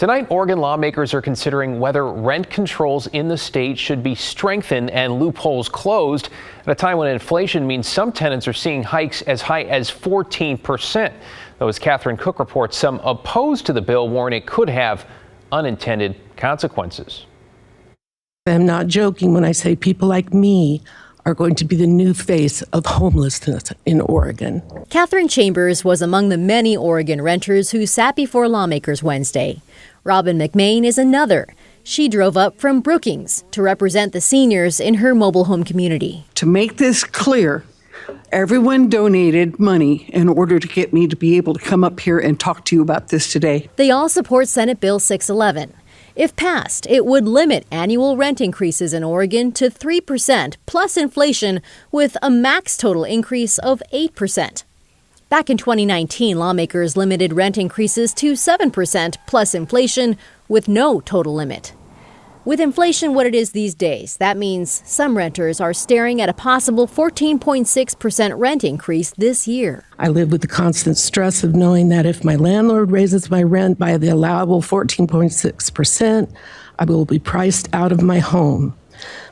Tonight, Oregon lawmakers are considering whether rent controls in the state should be strengthened and loopholes closed at a time when inflation means some tenants are seeing hikes as high as 14%. Though, as Catherine Cook reports, some opposed to the bill warn it could have unintended consequences. I'm not joking when I say people like me are going to be the new face of homelessness in Oregon. Catherine Chambers was among the many Oregon renters who sat before lawmakers Wednesday. Robin McMain is another. She drove up from Brookings to represent the seniors in her mobile home community. To make this clear, everyone donated money in order to get me to be able to come up here and talk to you about this today. They all support Senate Bill 611. If passed, it would limit annual rent increases in Oregon to 3% plus inflation, with a max total increase of 8%. Back in 2019, lawmakers limited rent increases to 7% plus inflation with no total limit. With inflation what it is these days, that means some renters are staring at a possible 14.6% rent increase this year. I live with the constant stress of knowing that if my landlord raises my rent by the allowable 14.6%, I will be priced out of my home.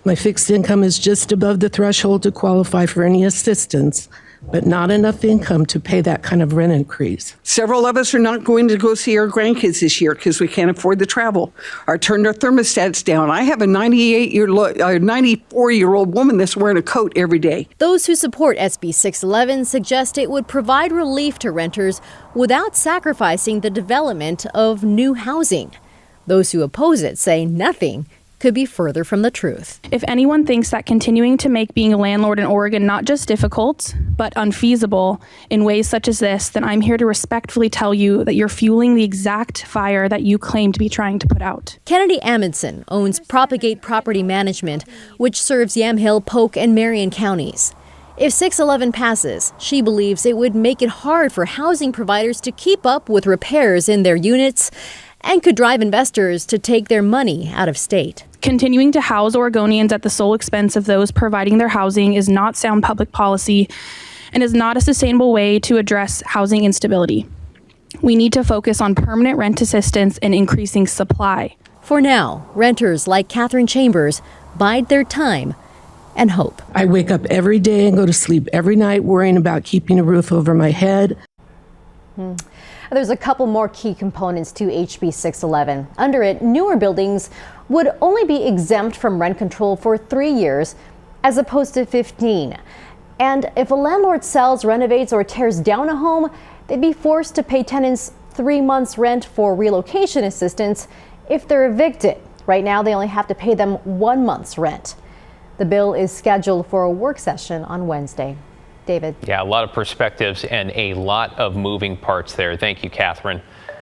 My fixed income is just above the threshold to qualify for any assistance, but not enough income to pay that kind of rent increase. Several of us are not going to go see our grandkids this year because we can't afford the travel or turned our thermostats down. I have a 94-year-old woman that's wearing a coat every day. Those who support SB 611 suggest it would provide relief to renters without sacrificing the development of new housing. Those who oppose it say nothing could be further from the truth. If anyone thinks that continuing to make being a landlord in Oregon not just difficult, but unfeasible in ways such as this, then I'm here to respectfully tell you that you're fueling the exact fire that you claim to be trying to put out. Kennedy Amundsen owns Propagate Property Management, which serves Yamhill, Polk, and Marion counties. If 611 passes, she believes it would make it hard for housing providers to keep up with repairs in their units and could drive investors to take their money out of state. Continuing to house Oregonians at the sole expense of those providing their housing is not sound public policy and is not a sustainable way to address housing instability. We need to focus on permanent rent assistance and increasing supply. For now, renters like Catherine Chambers bide their time and hope. I wake up every day and go to sleep every night worrying about keeping a roof over my head. There's a couple more key components to HB 611. Under it, newer buildings would only be exempt from rent control for 3 years as opposed to 15. And if a landlord sells, renovates, or tears down a home, they'd be forced to pay tenants 3 months rent for relocation assistance if they're evicted. Right now, they only have to pay them 1 month's rent. The bill is scheduled for a work session on Wednesday. David. Yeah, a lot of perspectives and a lot of moving parts there. Thank you, Catherine.